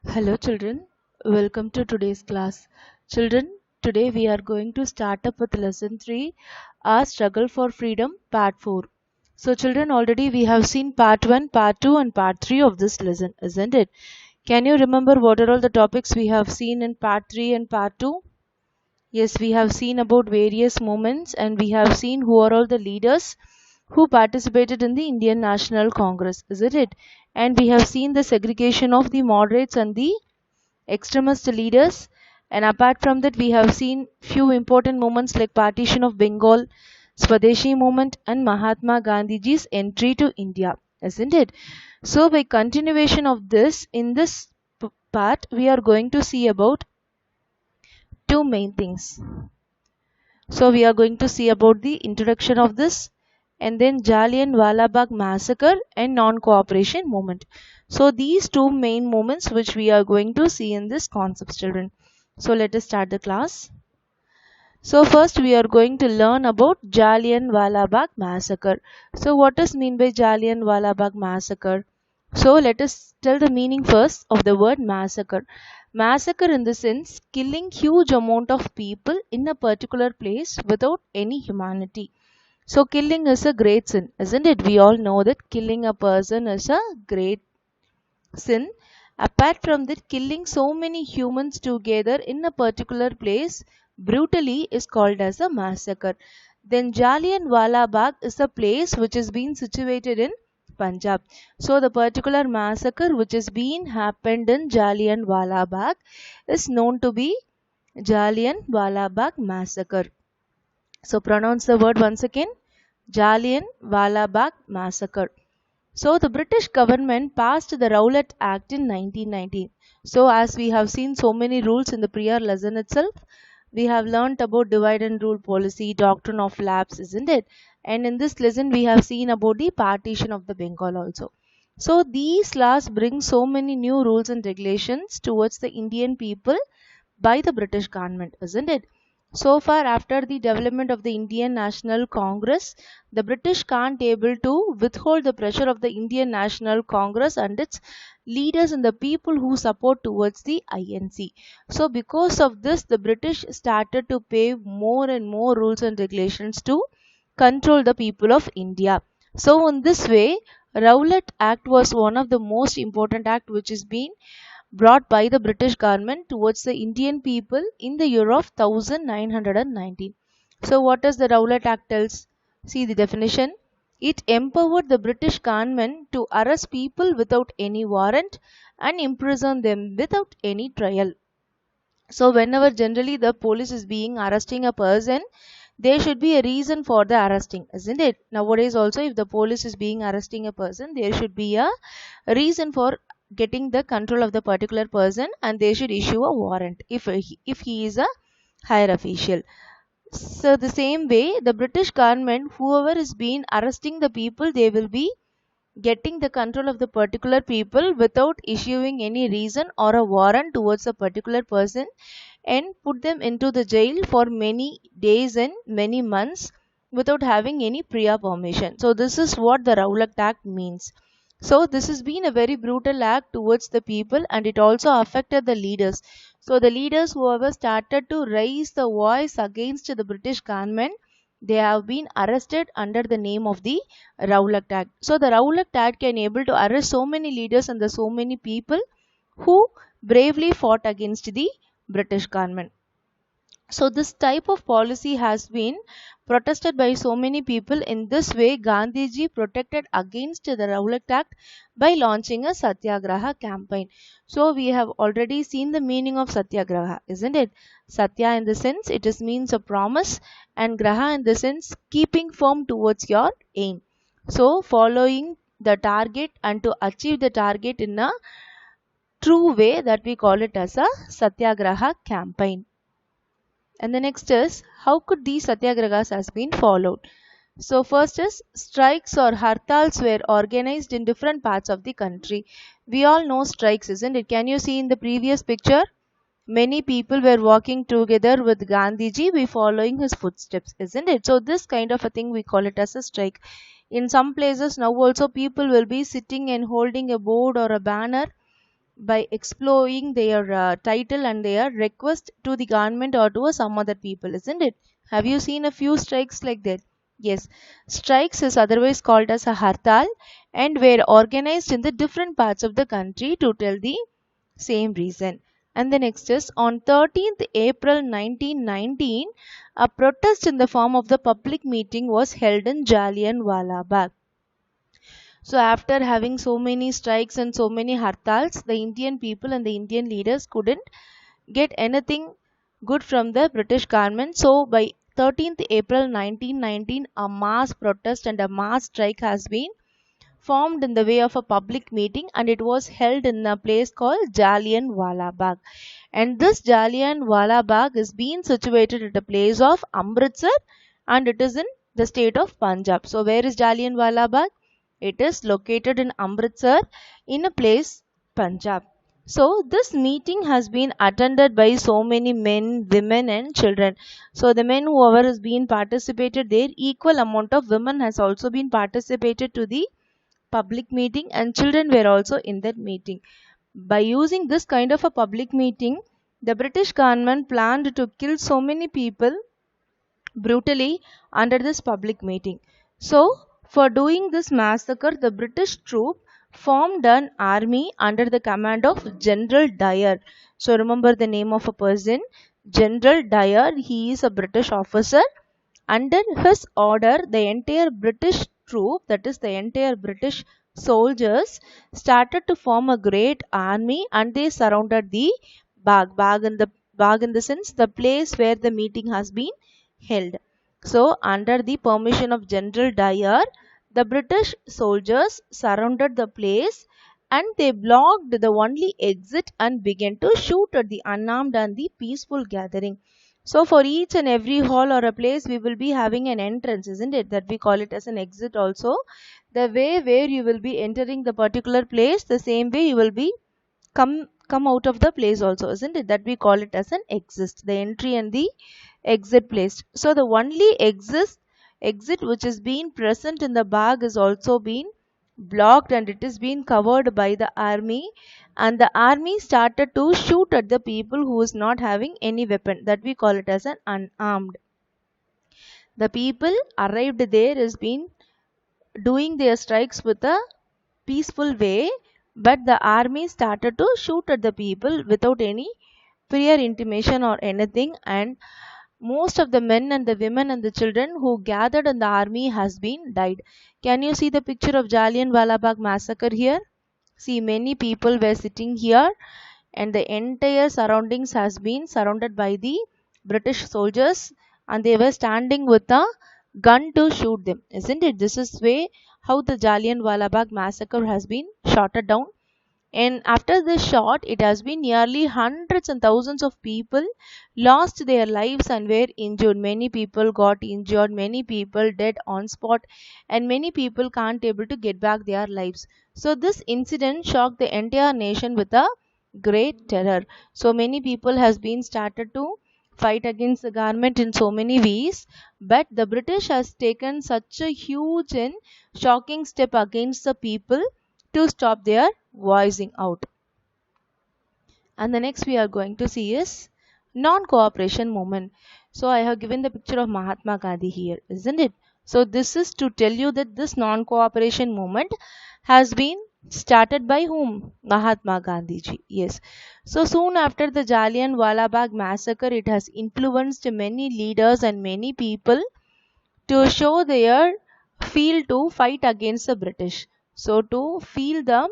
Hello children, welcome to today's class. Children, today we are going to start up with lesson 3, Our Struggle for Freedom, part 4. So children, already we have seen part 1, part 2 and part 3 of this lesson, isn't it? Can you remember what are all the topics we have seen in part 3 and part 2? Yes, we have seen about various moments and we have seen who are all the leaders who participated in the Indian National Congress, isn't it? And we have seen the segregation of the moderates and the extremist leaders, and apart from that we have seen few important moments like partition of Bengal, Swadeshi movement and Mahatma Gandhiji's entry to India, isn't it? So by continuation of this, in this part we are going to see about two main things. So we are going to see about the introduction of this and then Jallianwala Bagh massacre and non-cooperation movement. So these two main moments which we are going to see in this concepts, children. So let us start the class. So first we are going to learn about Jallianwala Bagh massacre. So what is mean by Jallianwala Bagh massacre? So let us tell the meaning first of the word massacre. Massacre in the sense killing huge amount of people in a particular place without any humanity. So killing is a great sin, isn't it? We all know that killing a person is a great sin. Apart from that, killing so many humans together in a particular place brutally is called as a massacre. Then Jallianwala Bagh is a place which is being situated in Punjab. So the particular massacre which is being happened in Jallianwala Bagh is known to be Jallianwala Bagh massacre. So pronounce the word once again. Jallianwala Bagh massacre. So the British government passed the Rowlatt Act in 1919. So as we have seen so many rules in the prior lesson itself, we have learnt about divide and rule policy, doctrine of lapse, isn't it? And in this lesson we have seen about the partition of the Bengal also. So these laws bring so many new rules and regulations towards the Indian people by the British government, isn't it? So far after the development of the Indian National Congress, the British can't able to withhold the pressure of the Indian National Congress and its leaders and the people who support towards the INC. So because of this, the British started to pave more and more rules and regulations to control the people of India. So in this way, Rowlatt Act was one of the most important act which is being brought by the British government towards the Indian people in the year of 1919. So what does the Rowlatt Act tells? See the definition. It empowered the British government to arrest people without any warrant and imprison them without any trial. So whenever generally the police is being arresting a person, there should be a reason for the arresting, isn't it? Nowadays also if the police is being arresting a person, there should be a reason for getting the control of the particular person and they should issue a warrant if he is a higher official. So the same way the British government, whoever is being arresting the people, they will be getting the control of the particular people without issuing any reason or a warrant towards a particular person and put them into the jail for many days and many months without having any prior permission. So this is what the Rowlatt Act means. So this has been a very brutal act towards the people and it also affected the leaders. So the leaders whoever started to raise the voice against the British government, they have been arrested under the name of the Rowlatt Act. So the Rowlatt Act can able to arrest so many leaders and the so many people who bravely fought against the British government. So this type of policy has been protested by so many people. In this way, Gandhiji protected against the Rowlatt Act by launching a Satyagraha campaign. So we have already seen the meaning of Satyagraha, isn't it? Satya in the sense it is means a promise and Graha in the sense keeping firm towards your aim. So following the target and to achieve the target in a true way, that we call it as a Satyagraha campaign. And the next is how could these satyagrahas has been followed. So first is strikes or hartals were organized in different parts of the country. We all know strikes, isn't it? Can you see in the previous picture? Many people were walking together with Gandhiji by following his footsteps, isn't it? So this kind of a thing we call it as a strike. In some places now also people will be sitting and holding a board or a banner by exploring their title and their request to the government or to some other people, isn't it? Have you seen a few strikes like that? Yes, strikes is otherwise called as a hartal and were organized in the different parts of the country to tell the same reason. And the next is on 13th April 1919, a protest in the form of the public meeting was held in Jallianwala Bagh. So after having so many strikes and so many hartals, the Indian people and the Indian leaders couldn't get anything good from the British government. So by 13th April 1919, a mass protest and a mass strike has been formed in the way of a public meeting, and it was held in a place called Jallianwala Bagh. And this Jallianwala Bagh is being situated at a place of Amritsar, and it is in the state of Punjab. So where is Jallianwala Bagh? It is located in Amritsar in a place Punjab. So this meeting has been attended by so many men, women and children. So the men whoever has been participated there, equal amount of women has also been participated to the public meeting and children were also in that meeting. By using this kind of a public meeting, the British government planned to kill so many people brutally under this public meeting. So, for doing this massacre, the British troop formed an army under the command of General Dyer. So, remember the name of a person, General Dyer. He is a British officer. Under his order, the entire British troop, that is the entire British soldiers, started to form a great army and they surrounded the Bagh. Bagh in the sense the place where the meeting has been held. So, under the permission of General Dyer, the British soldiers surrounded the place and they blocked the only exit and began to shoot at the unarmed and the peaceful gathering. So, for each and every hall or a place, we will be having an entrance, isn't it? That we call it as an exit also. The way where you will be entering the particular place, the same way you will be come out of the place also, isn't it? That we call it as an exit, the entry and the exit place. So the only exit which is being present in the Bagh is also being blocked and it is being covered by the army, and the army started to shoot at the people who is not having any weapon, that we call it as an unarmed. The people arrived there has been doing their strikes with a peaceful way, but the army started to shoot at the people without any prior intimation or anything, and most of the men and the women and the children who gathered in the army has been died. Can you see the picture of Jallianwala Bagh massacre here? See, many people were sitting here and the entire surroundings has been surrounded by the British soldiers and they were standing with a gun to shoot them, isn't it? This is way how the Jallianwala Bagh massacre has been shot down. And after this shot, it has been nearly hundreds and thousands of people lost their lives and were injured. Many people got injured, many people dead on spot, and many people can't able to get back their lives. So this incident shocked the entire nation with a great terror. So many people has been started to fight against the government in so many ways, but the British has taken such a huge and shocking step against the people to stop their voicing out. And the next we are going to see is non-cooperation movement. So I have given the picture of Mahatma Gandhi here, isn't it? So this is to tell you that this non-cooperation movement has been started by whom? Mahatma Gandhi ji. Yes. So soon after the Jallianwala Bagh massacre, it has influenced many leaders and many people to show their feel to fight against the British. So to feel the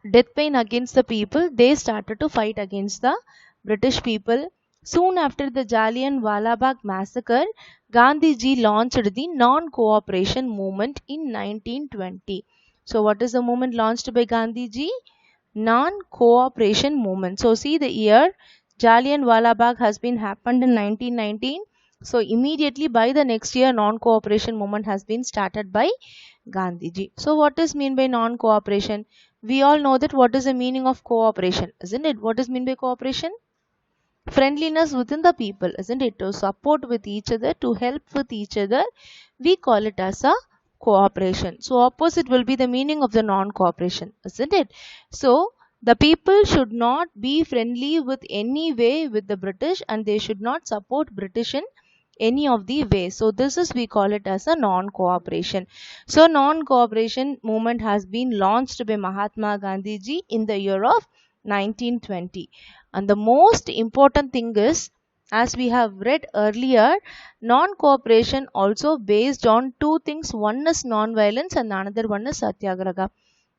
death pain against the people, they started to fight against the British people. Soon after the Jallianwala Bagh massacre, Gandhiji launched the non-cooperation movement in 1920. So what is the movement launched by Gandhiji? Non-cooperation movement. So see the year Jallianwala Bagh has been happened in 1919. So immediately by the next year, non-cooperation movement has been started by Gandhiji. So what is mean by non-cooperation? We all know that what is the meaning of cooperation, isn't it? What is mean by cooperation? Friendliness within the people, isn't it? To support with each other, to help with each other, we call it as a cooperation. So opposite will be the meaning of the non-cooperation, isn't it? So the people should not be friendly with any way with the British, and they should not support British in any of the ways. So this is, we call it as a non-cooperation. So non-cooperation movement has been launched by Mahatma Gandhi ji in the year of 1920. And the most important thing is, as we have read earlier, non-cooperation also based on two things. One is non-violence and another one is satyagraha.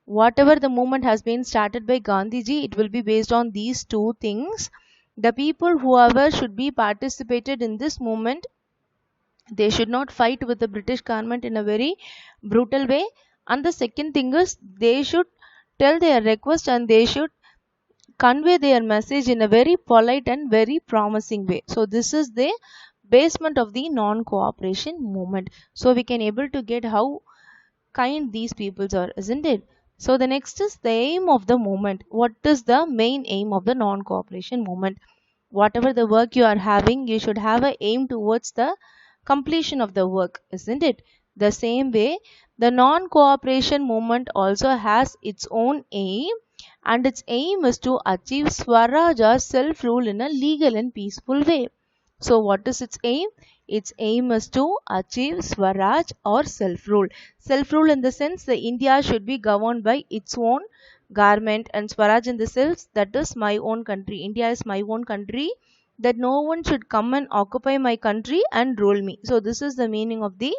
Whatever the movement has been started by Gandhiji, it will be based on these two things. The people, whoever should be participated in this movement, they should not fight with the British government in a very brutal way. And the second thing is, they should tell their request and they should convey their message in a very polite and very promising way. So this is the basement of the non-cooperation movement. So we can able to get how kind these peoples are, isn't it? So the next is the aim of the movement. What is the main aim of the non-cooperation movement? Whatever the work you are having, you should have a aim towards the completion of the work, isn't it? The same way, the non-cooperation movement also has its own aim, and its aim is to achieve Swaraj or self-rule in a legal and peaceful way. So what is its aim? Its aim is to achieve Swaraj or self-rule. Self-rule in the sense the India should be governed by its own government, and Swaraj in the sense that is my own country. India is my own country, that no one should come and occupy my country and rule me. So this is the meaning of the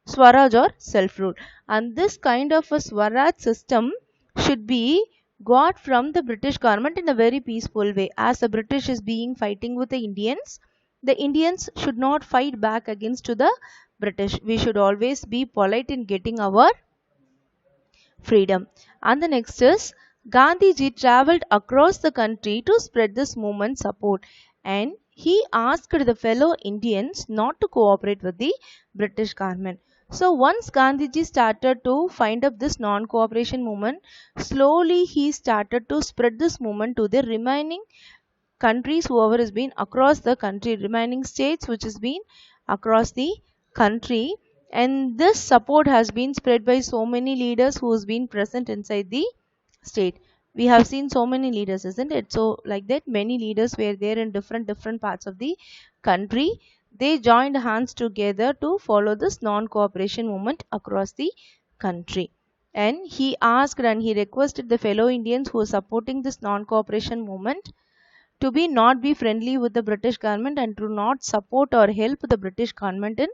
Swaraj or self-rule. And this kind of a Swaraj system should be got from the British government in a very peaceful way. As the British is being fighting with the Indians should not fight back against to the British. We should always be polite in getting our freedom. And the next is, Gandhiji travelled across the country to spread this movement support, and he asked the fellow Indians not to cooperate with the British government. So once Gandhiji started to find up this non-cooperation movement, slowly he started to spread this movement to the remaining countries, whoever has been across the country, remaining states which has been across the country. And this support has been spread by so many leaders who has been present inside the state. We have seen so many leaders, isn't it? So like that, many leaders were there in different parts of the country. They joined hands together to follow this non-cooperation movement across the country. And he asked and he requested the fellow Indians who are supporting this non-cooperation movement to be not be friendly with the British government and to not support or help the British government in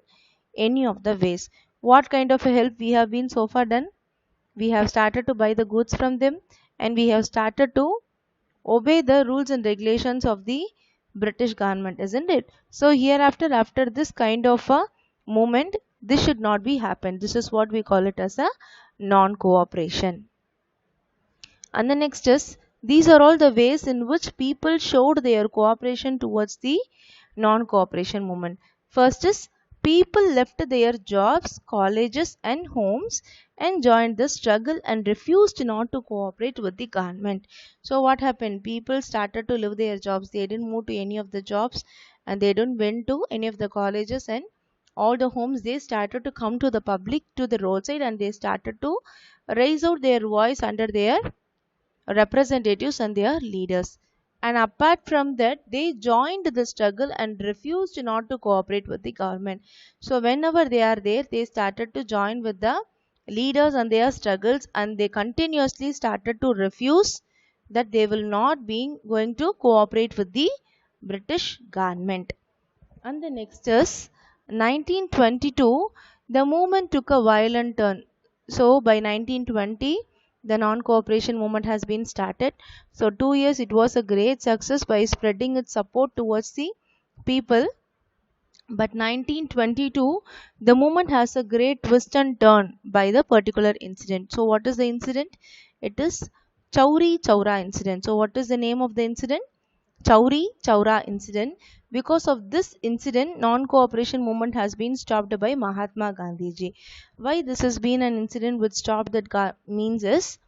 any of the ways. What kind of a help we have been so far done? We have started to buy the goods from them, and we have started to obey the rules and regulations of the British government, isn't it? So hereafter, after this kind of a movement, this should not be happened. This is what we call it as a non-cooperation. And the next is, these are all the ways in which people showed their cooperation towards the non-cooperation movement. First is, people left their jobs, colleges and homes and joined the struggle and refused not to cooperate with the government. So what happened? People started to leave their jobs. They didn't move to any of the jobs, and they didn't went to any of the colleges and all the homes. They started to come to the public, to the roadside, and they started to raise out their voice under their representatives and their leaders. And apart from that, they joined the struggle and refused not to cooperate with the government. So whenever they are there, they started to join with the leaders and their struggles, and they continuously started to refuse that they will not be going to cooperate with the British government. And the next is 1922, the movement took a violent turn. So by 1920, the non-cooperation movement has been started. So 2 years it was a great success by spreading its support towards the people. But 1922, the movement has a great twist and turn by the particular incident. So what is the incident? It is Chauri Chaura incident. So what is the name of the incident? Chauri Chaura incident. Because of this incident, non-cooperation movement has been stopped by Mahatma Gandhiji. Why this has been an incident which stopped that means is,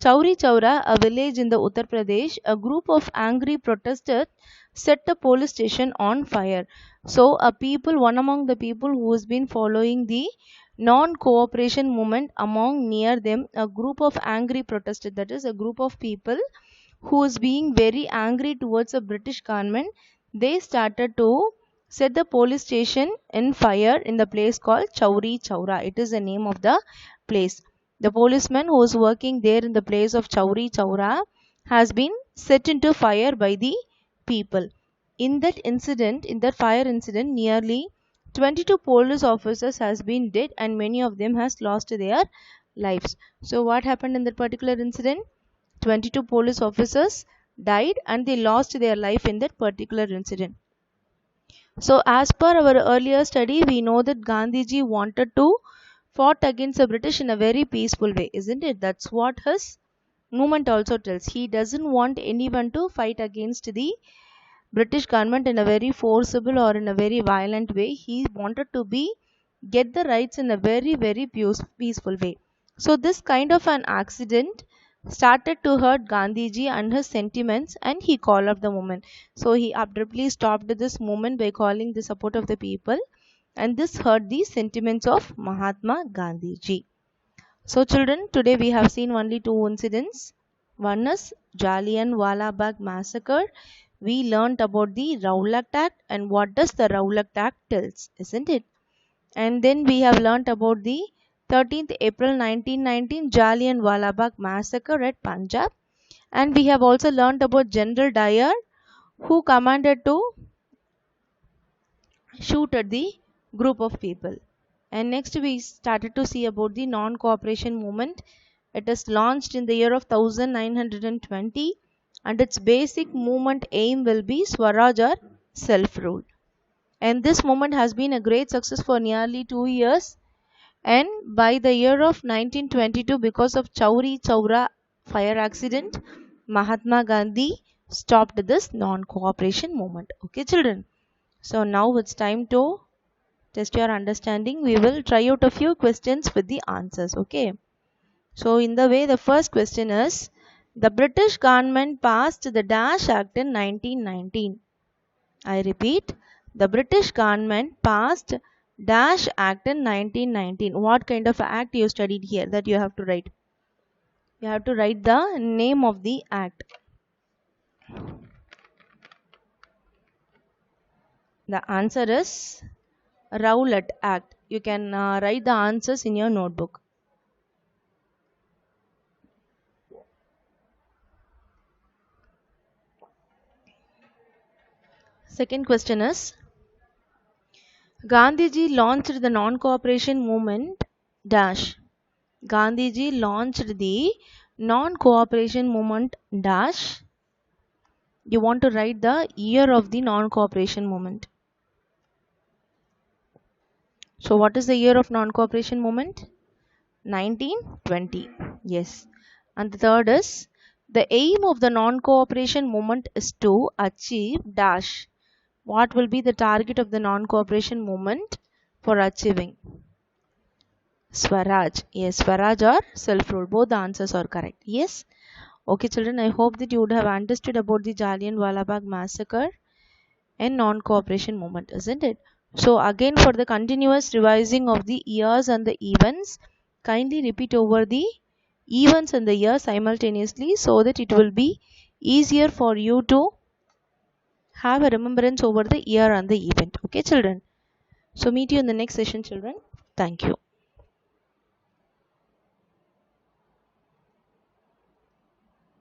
Chauri Chaura, a village in the Uttar Pradesh, a group of angry protesters set a police station on fire. So one among the people who has been following the non-cooperation movement among near them a group of angry protesters, that is a group of people who is being very angry towards the British government. They started to set the police station in fire in the place called Chauri Chaura. It is the name of the place. The policeman who is working there in the place of Chauri Chaura has been set into fire by the people. In that incident, in that fire incident, nearly 22 police officers has been dead and many of them has lost their lives. So what happened in that particular incident? 22 police officers died and they lost their life in that particular incident. So as per our earlier study, we know that Gandhiji wanted to fought against the British in a very peaceful way, isn't it? That's what his movement also tells. He doesn't want anyone to fight against the British government in a very forcible or in a very violent way. He wanted to get the rights in a very peaceful way. So this kind of an accident started to hurt Gandhiji and his sentiments, and he called up the movement. So he abruptly stopped this movement by calling the support of the people, and this hurt the sentiments of Mahatma Gandhiji. So children, today we have seen only two incidents. One is Jallianwala Bagh massacre. We learnt about the Rowlatt Act and what does the Rowlatt Act tells, isn't it? And then we have learnt about the 13th April 1919 Jallianwala Bagh massacre at Punjab. And we have also learnt about General Dyer, who commanded to shoot at the group of people. And next we started to see about the non-cooperation movement. It is launched in the year of 1920 and its basic movement aim will be Swaraj or self-rule. And this movement has been a great success for nearly 2 years. And by the year of 1922, because of Chauri Chaura fire accident, Mahatma Gandhi stopped this non-cooperation movement. Okay children. So now it's time to test your understanding. We will try out a few questions with the answers. Okay. So in the way, the first question is, the British government passed the Dash Act in 1919. I repeat, the British government passed Dash Act in 1919. What kind of act you studied here that you have to write? You have to write the name of the act. The answer is Rowlatt Act. You can write the answers in your notebook. Second question is, Gandhiji launched the non-cooperation movement dash. Gandhiji launched the non-cooperation movement dash. You want to write the year of the non-cooperation movement. So what is the year of non-cooperation movement? 1920. Yes. And the third is, the aim of the non-cooperation movement is to achieve dash. What will be the target of the non-cooperation movement for achieving? Swaraj. Yes, Swaraj or self-rule. Both the answers are correct. Yes. Okay children, I hope that you would have understood about the Jallianwala Bagh massacre and non-cooperation movement, isn't it? So again, for the continuous revising of the years and the events, kindly repeat over the events and the years simultaneously so that it will be easier for you to have a remembrance over the year and the event. Okay children. So meet you in the next session children. Thank you.